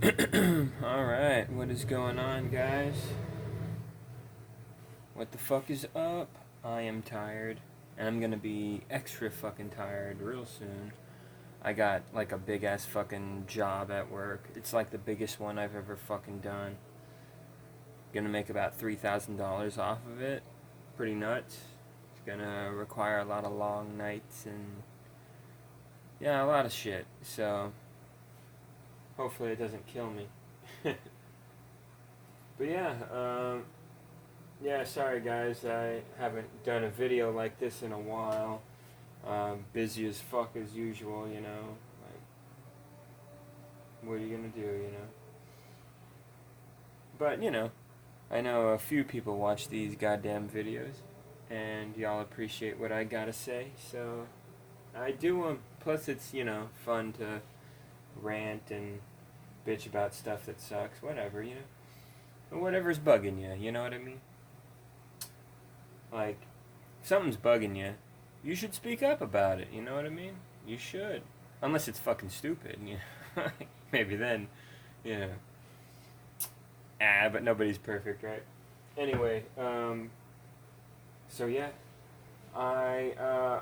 Alright, what is going on, guys? What the fuck is up? I am tired, and I'm gonna be extra fucking tired real soon. I got like a big ass fucking job at work. It's like the biggest one I've ever fucking done. Gonna make about $3,000 off of it. Pretty nuts. It's gonna require a lot of long nights and yeah, a lot of shit. So hopefully it doesn't kill me. But yeah, yeah, sorry guys, I haven't done a video like this in a while. Busy as fuck as usual, you know. Like, what are you gonna do, you know? But, you know, I know a few people watch these goddamn videos, and y'all appreciate what I gotta say, so I do them. Plus, it's, you know, fun to rant and bitch about stuff that sucks, whatever, you know? Whatever's bugging you, you know what I mean? Like, if something's bugging you, you should speak up about it, you know what I mean? You should. Unless it's fucking stupid, you know? Maybe then, you know. But nobody's perfect, right? Anyway, so yeah, I, uh,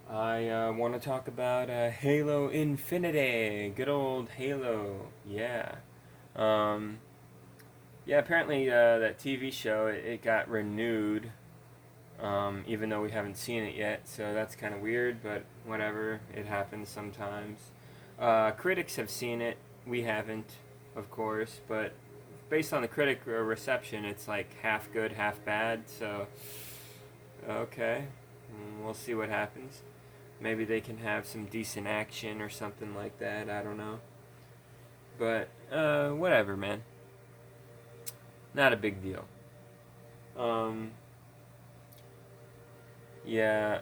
I want to talk about Halo Infinity. Good old Halo, yeah. Um, yeah, apparently that TV show, it got renewed, even though we haven't seen it yet, so that's kind of weird, but whatever, it happens sometimes. Critics have seen it, we haven't, of course, but based on the critic reception, it's like half good, half bad, so okay, we'll see what happens. Maybe they can have some decent action or something like that, I don't know. But, whatever, man. Not a big deal. Um, yeah,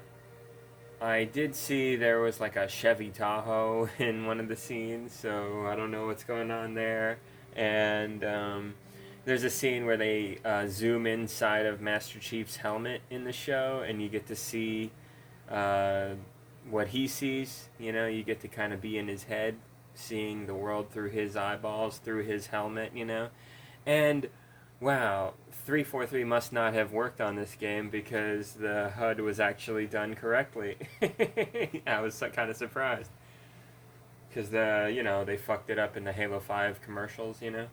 I did see there was like a Chevy Tahoe in one of the scenes, so I don't know what's going on there. And there's a scene where they zoom inside of Master Chief's helmet in the show, and you get to see uh, what he sees. You know, you get to kind of be in his head, seeing the world through his eyeballs, through his helmet, you know. And wow, 343 must not have worked on this game because the HUD was actually done correctly. I was kind of surprised because you know, they fucked it up in the Halo 5 commercials, you know,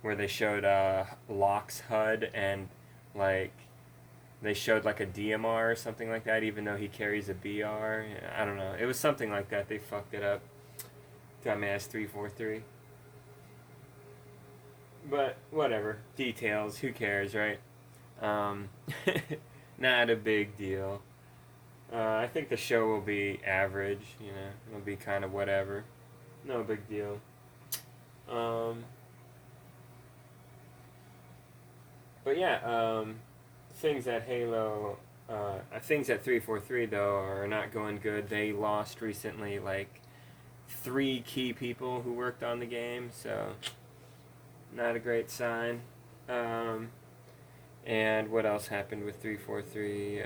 where they showed Locke's HUD and like they showed like a DMR or something like that, even though he carries a BR. I don't know. It was something like that. They fucked it up. Dumbass 343. But whatever. Details. Who cares, right? Um, not a big deal. I think the show will be average. You know, it'll be kind of whatever. No big deal. Um, but yeah, things at Halo, things at 343 though are not going good. They lost recently like 3 key people who worked on the game, so not a great sign. Um, and what else happened with 343?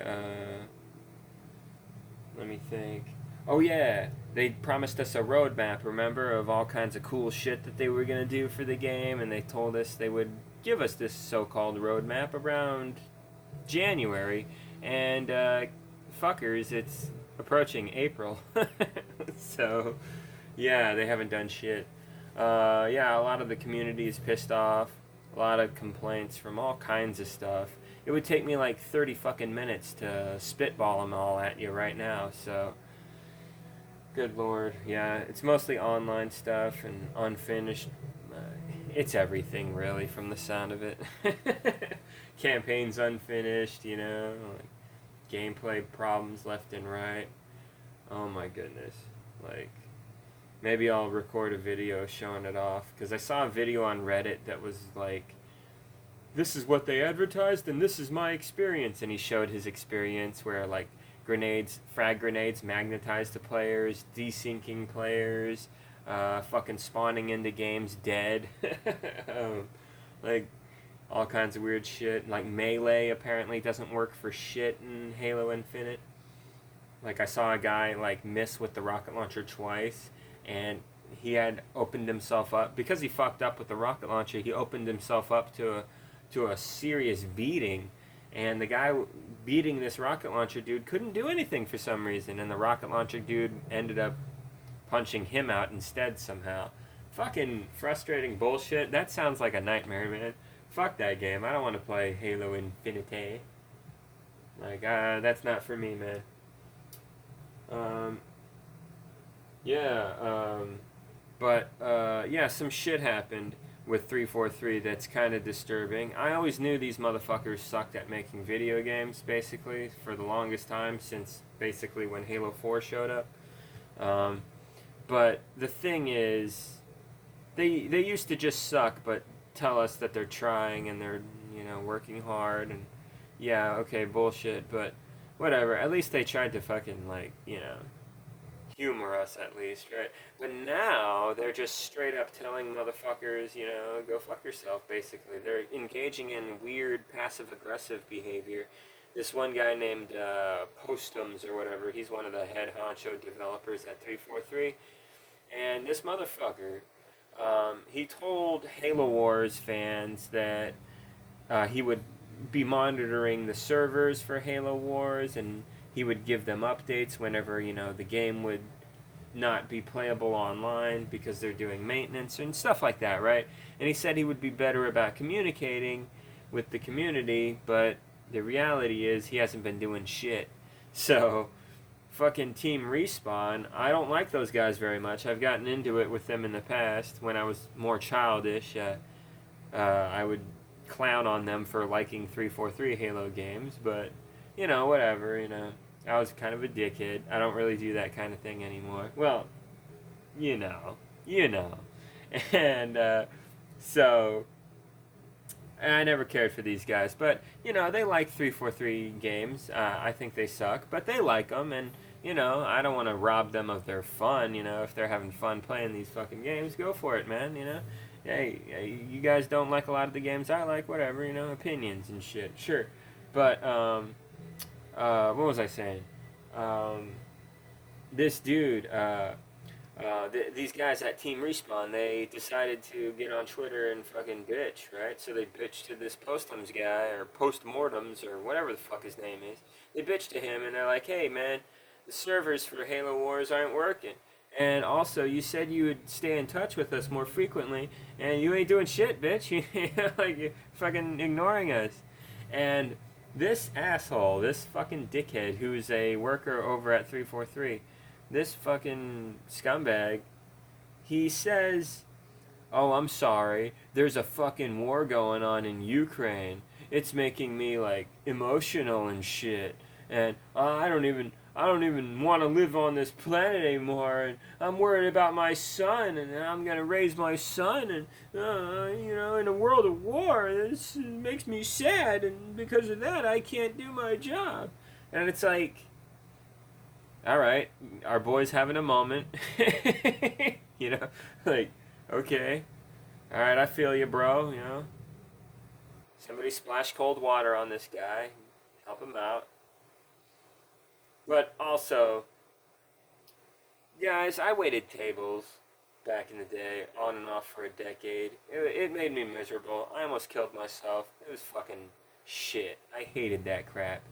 Let me think. Oh yeah, they promised us a roadmap, remember, of all kinds of cool shit that they were gonna do for the game, and they told us they would give us this so-called roadmap around January, and fuckers, it's approaching April, so yeah, they haven't done shit. Yeah, a lot of the community is pissed off. A lot of complaints from all kinds of stuff. It would take me like 30 fucking minutes to spitball them all at you right now, so good lord. Yeah, it's mostly online stuff and unfinished. Uh, it's everything, really, from the sound of it. Campaign's unfinished, you know, like gameplay problems left and right. Oh my goodness. Like, maybe I'll record a video showing it off, because I saw a video on Reddit that was like, this is what they advertised and this is my experience, and he showed his experience where like frag grenades magnetized to players, desyncing players, fucking spawning into games dead. Like all kinds of weird shit. Like melee apparently doesn't work for shit in Halo Infinite. Like I saw a guy like miss with the rocket launcher twice, and he had opened himself up because he fucked up with the rocket launcher. He opened himself up to a serious beating, and the guy beating this rocket launcher dude couldn't do anything for some reason, and the rocket launcher dude ended up punching him out instead somehow. Fucking frustrating bullshit. That sounds like a nightmare, man. Fuck that game. I don't want to play Halo Infinite. Like, that's not for me, man. Um, yeah, yeah, some shit happened with 343 that's kind of disturbing. I always knew these motherfuckers sucked at making video games, basically, for the longest time, since basically when Halo 4 showed up. But the thing is, they used to just suck, but tell us that they're trying and they're, working hard, and yeah, okay, bullshit, but whatever. At least they tried to fucking, like, humor us at least, right? But now they're just straight up telling motherfuckers, go fuck yourself, basically. They're engaging in weird passive aggressive behavior. This one guy named Postums or whatever, he's one of the head honcho developers at 343. And this motherfucker, he told Halo Wars fans that he would be monitoring the servers for Halo Wars, and he would give them updates whenever, the game would not be playable online because they're doing maintenance and stuff like that, right? And he said he would be better about communicating with the community, but the reality is he hasn't been doing shit. So, fucking Team Respawn, I don't like those guys very much. I've gotten into it with them in the past when I was more childish. I would clown on them for liking 343 Halo games, but, whatever, I was kind of a dickhead. I don't really do that kind of thing anymore. Well, you know. And, so, I never cared for these guys, but, they like 343 games. I think they suck, but they like them, and, I don't want to rob them of their fun, if they're having fun playing these fucking games, go for it, man, Hey, you guys don't like a lot of the games I like, whatever, opinions and shit, sure. But, what was I saying? This dude, these guys at Team Respawn, they decided to get on Twitter and fucking bitch, right? So they bitched to this Postums guy, or Postmortems, or whatever the fuck his name is. They bitched to him, and they're like, hey, man, the servers for Halo Wars aren't working. And also, you said you would stay in touch with us more frequently, and you ain't doing shit, bitch. You're fucking ignoring us. And this asshole, this fucking dickhead who's a worker over at 343, this fucking scumbag, he says, oh, I'm sorry, there's a fucking war going on in Ukraine. It's making me, like, emotional and shit. And I don't even want to live on this planet anymore, and I'm worried about my son, and I'm going to raise my son, and, in a world of war, this makes me sad, and because of that, I can't do my job. And it's like, all right, our boy's having a moment, like, okay, all right, I feel you, bro, Somebody splash cold water on this guy, help him out. But also, guys, I waited tables back in the day, on and off for a decade. It made me miserable. I almost killed myself. It was fucking shit. I hated that crap.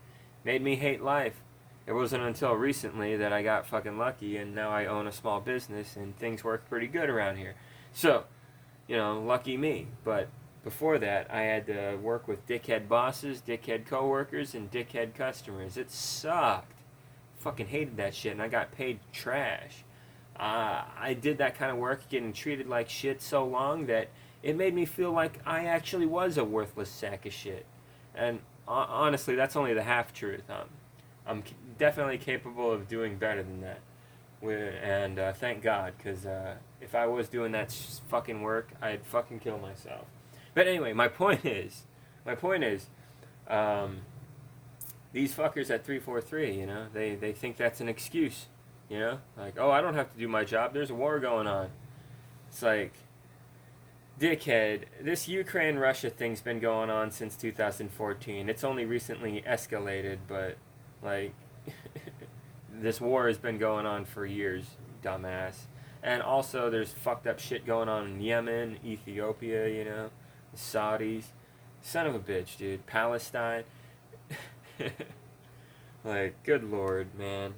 Made me hate life. It wasn't until recently that I got fucking lucky, and now I own a small business, and things work pretty good around here. So, lucky me. But before that, I had to work with dickhead bosses, dickhead coworkers, and dickhead customers. It sucked. Fucking hated that shit, and I got paid trash. I did that kind of work, getting treated like shit so long that it made me feel like I actually was a worthless sack of shit. And honestly, that's only the half truth. I'm definitely capable of doing better than that. And thank God, because if I was doing that fucking work, I'd fucking kill myself. But anyway, my point is, these fuckers at 343, they think that's an excuse, like, oh, I don't have to do my job, there's a war going on. It's like, dickhead, this Ukraine-Russia thing's been going on since 2014. It's only recently escalated, but, like, this war has been going on for years, dumbass. And also, there's fucked up shit going on in Yemen, Ethiopia, you know, the Saudis. Son of a bitch, dude. Palestine. Like, good lord, man.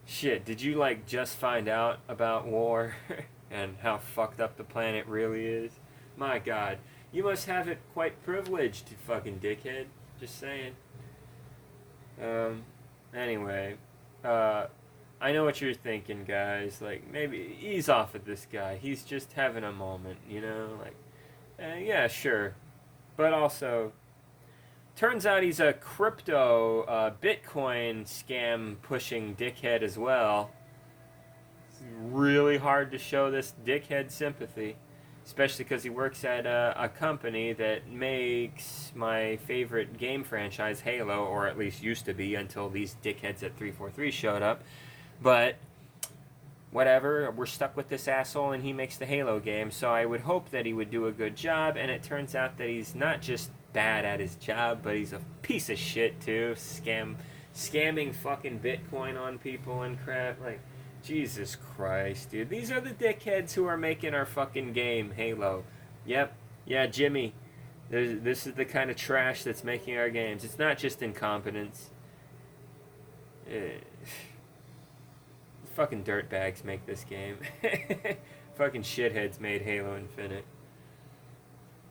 Shit, did you, like, just find out about war and how fucked up the planet really is? My god. You must have it quite privileged, you fucking dickhead. Just saying. Anyway. I know what you're thinking, guys. Like, maybe ease off of this guy. He's just having a moment, you know? Like, yeah, sure. But also, turns out he's a crypto, Bitcoin scam pushing dickhead as well. It's really hard to show this dickhead sympathy. Especially because he works at a company that makes my favorite game franchise, Halo, or at least used to be until these dickheads at 343 showed up. But whatever, we're stuck with this asshole and he makes the Halo game, so I would hope that he would do a good job, and it turns out that he's not just bad at his job, but he's a piece of shit too, scamming fucking Bitcoin on people and crap. Like, Jesus Christ, dude. These are the dickheads who are making our fucking game, Halo. Yep, yeah, Jimmy. This is the kind of trash that's making our games. It's not just incompetence. Fucking dirtbags make this game. Fucking shitheads made Halo Infinite.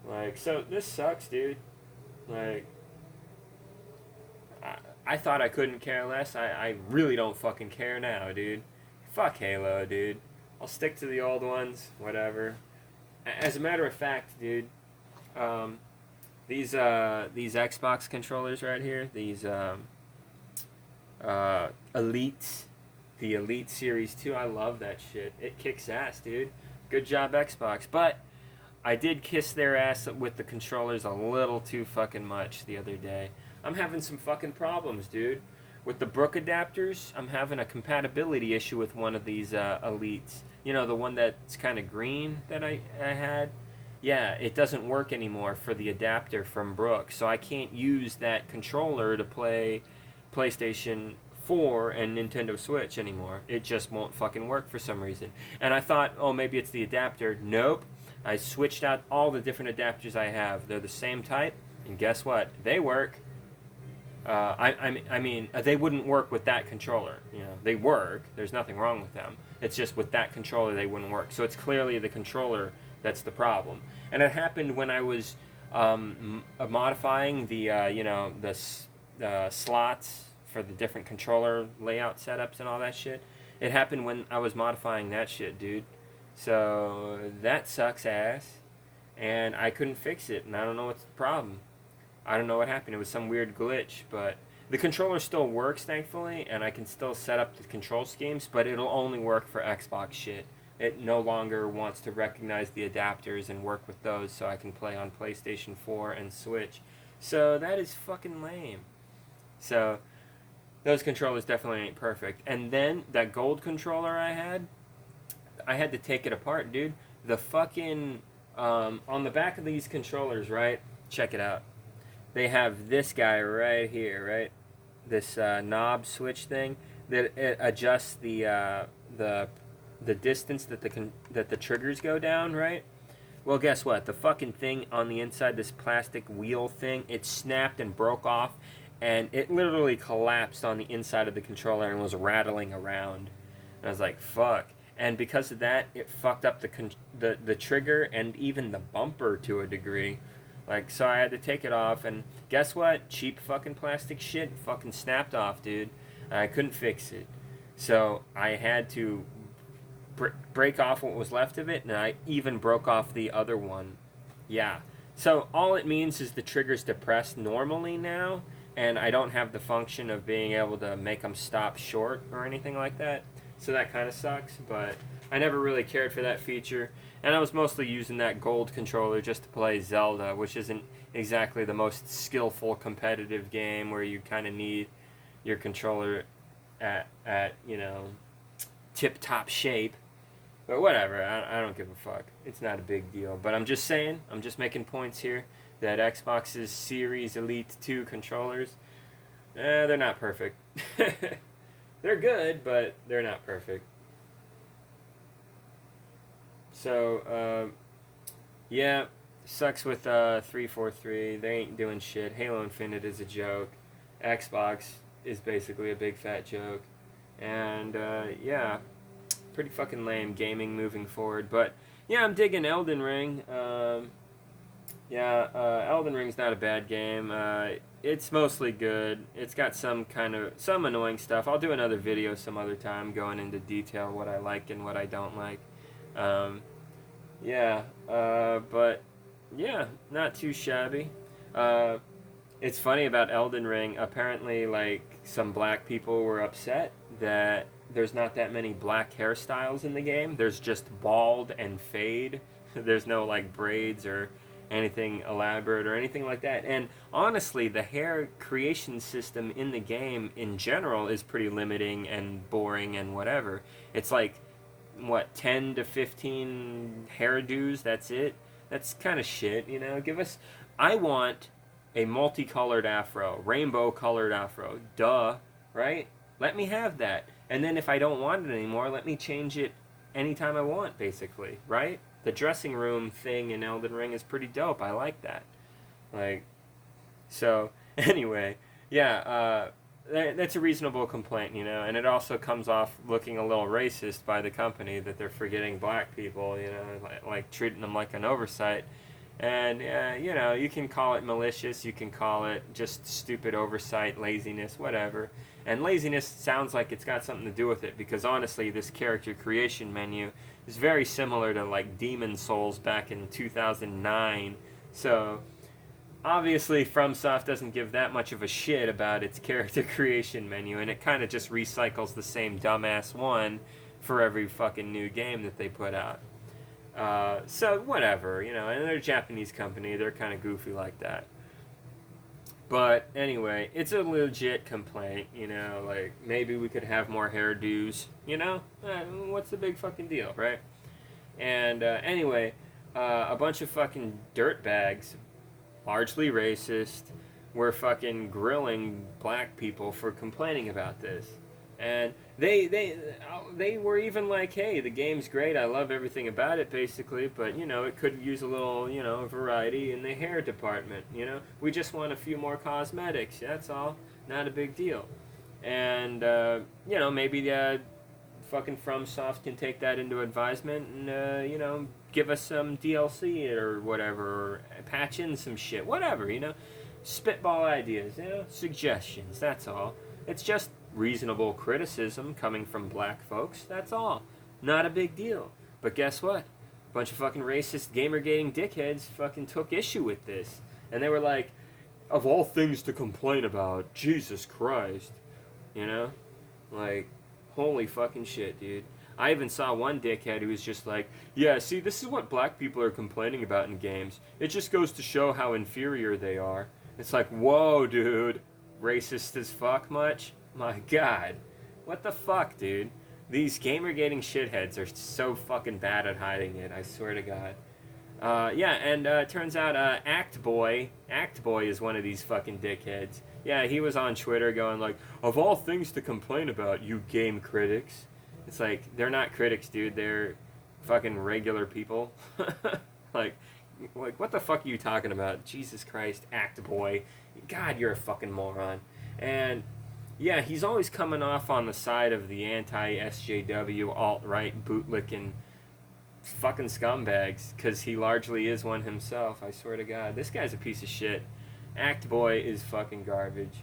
Like, so this sucks, dude. Like, I thought I couldn't care less. I really don't fucking care now, dude. Fuck Halo, dude. I'll stick to the old ones, whatever. As a matter of fact, dude, these Xbox controllers right here, these Elites, the Elite Series 2, I love that shit. It kicks ass, dude. Good job, Xbox. But I did kiss their ass with the controllers a little too fucking much the other day. I'm having some fucking problems, dude. With the Brook adapters, I'm having a compatibility issue with one of these Elites. You know, the one that's kind of green that I had? Yeah, it doesn't work anymore for the adapter from Brook. So I can't use that controller to play PlayStation 4 and Nintendo Switch anymore. It just won't fucking work for some reason. And I thought, oh, maybe it's the adapter. Nope. I switched out all the different adapters I have. They're the same type, and guess what? They work. I mean, they wouldn't work with that controller. You know, they work. There's nothing wrong with them. It's just with that controller they wouldn't work. So it's clearly the controller that's the problem. And it happened when I was modifying the slots for the different controller layout setups and all that shit. It happened when I was modifying that shit, dude. So that sucks ass, and I couldn't fix it, and I don't know what's the problem. I don't know what happened. It was some weird glitch, but the controller still works, thankfully, and I can still set up the control schemes, but it'll only work for Xbox shit. It no longer wants to recognize the adapters and work with those, so I can play on PlayStation 4 and Switch. So that is fucking lame. So those controllers definitely ain't perfect. And then that gold controller I had to take it apart, dude. The fucking on the back of these controllers, right? Check it out. They have this guy right here, right? This knob switch thing that it adjusts the distance that the triggers go down, right? Well, guess what? The fucking thing on the inside, this plastic wheel thing, it snapped and broke off, and it literally collapsed on the inside of the controller and was rattling around. And I was like, fuck. And because of that, it fucked up the trigger and even the bumper to a degree. Like, so I had to take it off, and guess what? Cheap fucking plastic shit fucking snapped off, dude. I couldn't fix it. So I had to break off what was left of it, and I even broke off the other one. Yeah. So all it means is the trigger's depressed normally now, and I don't have the function of being able to make them stop short or anything like that. So that kind of sucks, but I never really cared for that feature. And I was mostly using that gold controller just to play Zelda, which isn't exactly the most skillful competitive game where you kind of need your controller at tip-top shape. But whatever, I don't give a fuck. It's not a big deal. But I'm just saying, I'm just making points here, that Xbox's Series Elite 2 controllers, they're not perfect. They're good, but they're not perfect. Yeah, sucks with 343. They ain't doing shit. Halo Infinite is a joke. Xbox is basically a big fat joke. And yeah, pretty fucking lame gaming moving forward. But yeah, I'm digging Elden Ring. Elden Ring's not a bad game. It's mostly good. It's got some annoying stuff. I'll do another video some other time going into detail what I like and what I don't like. Um, but yeah, not too shabby. Uh, it's funny about Elden Ring. Apparently, like, some black people were upset that there's not that many black hairstyles in the game. There's just bald and fade. There's no, like, braids or anything elaborate or anything like that. And honestly, the hair creation system in the game in general is pretty limiting and boring and whatever. It's like, what, 10 to 15 hairdos, that's it? That's kind of shit, you know? I want a multicolored afro, rainbow colored afro. Duh, right? Let me have that. And then if I don't want it anymore, let me change it anytime I want, basically, right? The dressing room thing in Elden Ring is pretty dope. I like that. Like, so, anyway, yeah, that's a reasonable complaint, you know, and it also comes off looking a little racist by the company that they're forgetting black people, you know, like treating them like an oversight. And, you know, you can call it malicious, you can call it just stupid oversight, laziness, whatever. And laziness sounds like it's got something to do with it, because honestly, this character creation menu is very similar to, like, Demon Souls back in 2009. So, obviously, FromSoft doesn't give that much of a shit about its character creation menu, and it kind of just recycles the same dumbass one for every fucking new game that they put out. So whatever, you know, and they're a Japanese company, they're kind of goofy like that. But anyway, it's a legit complaint, you know, like, maybe we could have more hairdos, you know? What's the big fucking deal, right? And anyway, a bunch of fucking dirtbags, largely racist, were fucking grilling black people for complaining about this. And they were even like, hey, the game's great, I love everything about it, basically, but, you know, it could use a little, you know, variety in the hair department, you know? We just want a few more cosmetics, that's all. Not a big deal. And, you know, maybe fucking FromSoft can take that into advisement and, you know, give us some DLC or whatever, or patch in some shit, whatever, you know? Spitball ideas, you know? Suggestions, that's all. It's just reasonable criticism coming from black folks, that's all. Not a big deal. But guess what? A bunch of fucking racist gamergating dickheads fucking took issue with this. And they were like, of all things to complain about, Jesus Christ. You know? Like, holy fucking shit, dude. I even saw one dickhead who was just like, yeah, see, this is what black people are complaining about in games. It just goes to show how inferior they are. It's like, whoa, dude. Racist as fuck much? My god. What the fuck, dude? These gamergating shitheads are so fucking bad at hiding it, I swear to god. Turns out Act Boy is one of these fucking dickheads. Yeah, he was on Twitter going like, of all things to complain about, you game critics. It's like, they're not critics, dude. They're fucking regular people. like, what the fuck are you talking about? Jesus Christ, Act Boy. God, you're a fucking moron. And yeah, he's always coming off on the side of the anti-SJW, alt-right, bootlicking fucking scumbags, because he largely is one himself, I swear to God. This guy's a piece of shit. Act Boy is fucking garbage.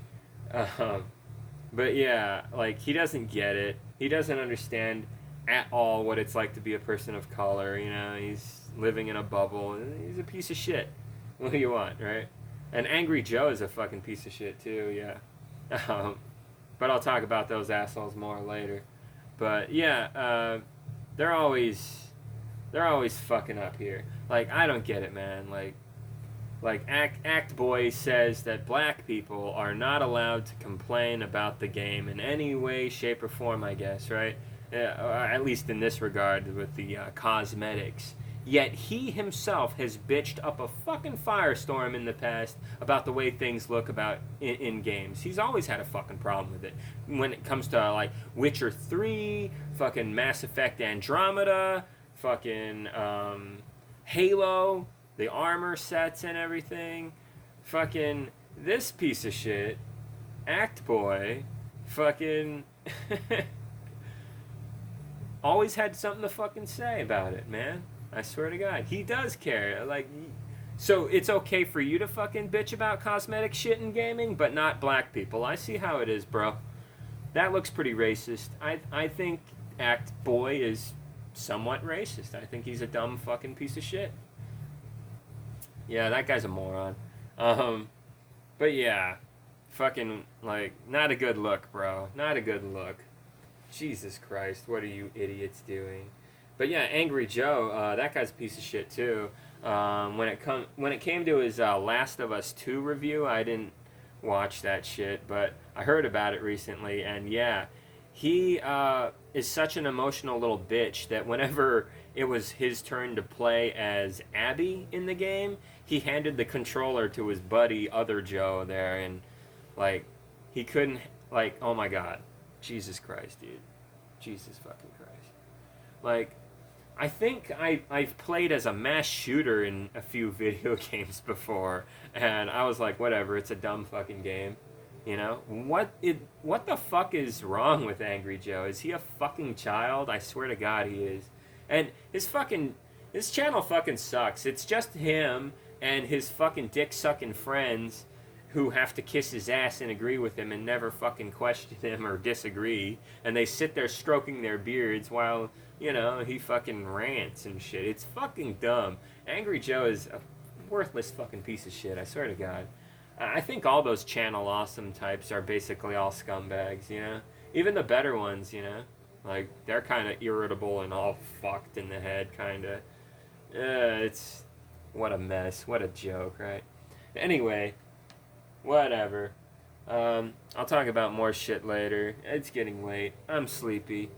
But yeah, like, he doesn't get it. He doesn't understand at all what it's like to be a person of color, you know? He's living in a bubble. He's a piece of shit. What do you want, right? And Angry Joe is a fucking piece of shit, too, yeah. But I'll talk about those assholes more later. But yeah, they're always fucking up here. Like, I don't get it, man. Like Act Boy says that black people are not allowed to complain about the game in any way, shape, or form, I guess, right? At least in this regard with the cosmetics. Yet he himself has bitched up a fucking firestorm in the past about the way things look about in games. He's always had a fucking problem with it. When it comes to, like, Witcher 3, fucking Mass Effect Andromeda, fucking Halo, the armor sets and everything. Fucking this piece of shit, Act Boy, fucking always had something to fucking say about it, man. I swear to God, he does care. Like, so it's okay for you to fucking bitch about cosmetic shit in gaming, but not black people. I see how it is, bro. That looks pretty racist. I think Act Boy is somewhat racist. I think he's a dumb fucking piece of shit. Yeah, that guy's a moron. Um, but yeah, fucking like not a good look, bro. Not a good look. Jesus Christ, what are you idiots doing? But yeah, Angry Joe, that guy's a piece of shit too. When it came to his Last of Us 2 review, I didn't watch that shit, but I heard about it recently, and yeah, he is such an emotional little bitch that whenever it was his turn to play as Abby in the game, he handed the controller to his buddy, other Joe, there, and like he couldn't, like, oh my God, Jesus Christ, dude, Jesus fucking Christ, like. I think I've played as a mass shooter in a few video games before, and I was like, whatever, it's a dumb fucking game. You know? What the fuck is wrong with Angry Joe? Is he a fucking child? I swear to God he is. And his channel fucking sucks. It's just him and his fucking dick sucking friends who have to kiss his ass and agree with him and never fucking question him or disagree. And they sit there stroking their beards while, you know, he fucking rants and shit. It's fucking dumb. Angry Joe is a worthless fucking piece of shit, I swear to God. I think all those channel awesome types are basically all scumbags, you know? Even the better ones, you know? Like, they're kind of irritable and all fucked in the head, kind of. It's... What a mess. What a joke, right? Anyway, whatever. I'll talk about more shit later. It's getting late. I'm sleepy.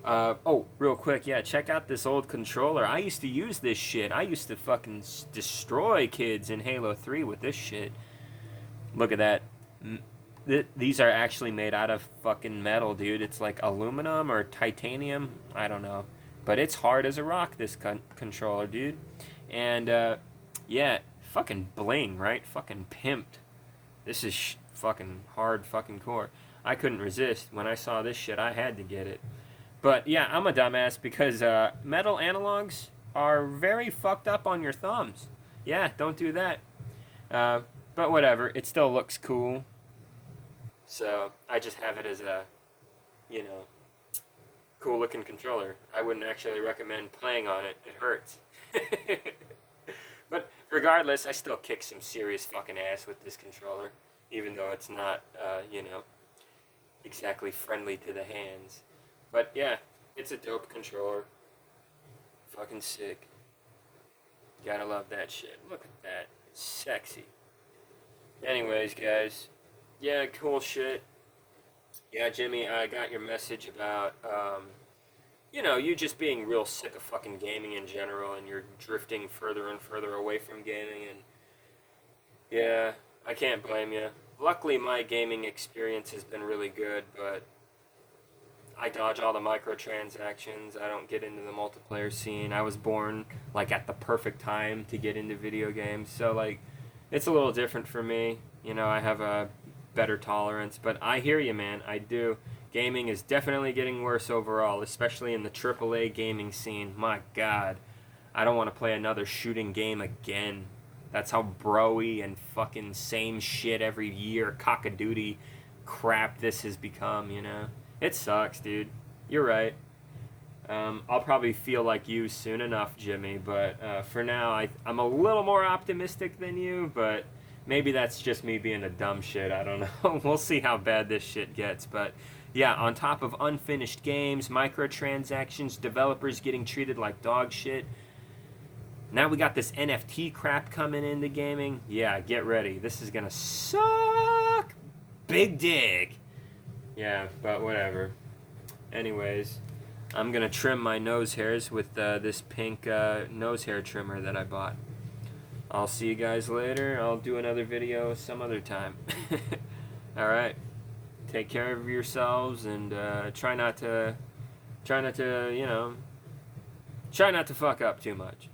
Oh, real quick, yeah, check out this old controller. I used to use this shit. I used to fucking destroy kids in Halo 3 with this shit. Look at that. These are actually made out of fucking metal, dude. It's like aluminum or titanium. I don't know. But it's hard as a rock, this controller, dude. And, yeah, fucking bling, right? Fucking pimped. This is fucking hard fucking core. I couldn't resist. When I saw this shit, I had to get it. But, yeah, I'm a dumbass because metal analogs are very fucked up on your thumbs. Yeah, don't do that. But whatever, it still looks cool. So I just have it as a, you know, cool looking controller. I wouldn't actually recommend playing on it. It hurts. But regardless, I still kick some serious fucking ass with this controller, even though it's not, you know, exactly friendly to the hands. But yeah, it's a dope controller. Fucking sick. Gotta love that shit. Look at that. Sexy. Anyways, guys, yeah, cool shit. Yeah, Jimmy, I got your message about, you know, you just being real sick of fucking gaming in general, and you're drifting further and further away from gaming, and yeah, I can't blame you. Luckily, my gaming experience has been really good, but I dodge all the microtransactions. I don't get into the multiplayer scene. I was born, like, at the perfect time to get into video games, so, like, it's a little different for me. You know, I have a better tolerance, but I hear you, man. I do. Gaming is definitely getting worse overall, especially in the AAA gaming scene. My God. I don't want to play another shooting game again. That's how bro-y and fucking same shit every year, cock-a-doodie crap this has become, you know? It sucks, dude. You're right. I'll probably feel like you soon enough, Jimmy, but for now, I'm a little more optimistic than you, but maybe that's just me being a dumb shit. I don't know. We'll see how bad this shit gets, but yeah, on top of unfinished games, microtransactions, developers getting treated like dog shit, now we got this NFT crap coming into gaming. Yeah, get ready. This is gonna suck. Big dig. Yeah, but whatever. Anyways, I'm gonna trim my nose hairs with this pink nose hair trimmer that I bought. I'll see you guys later. I'll do another video some other time. Alright. Take care of yourselves and try not to, you know, Try not to fuck up too much.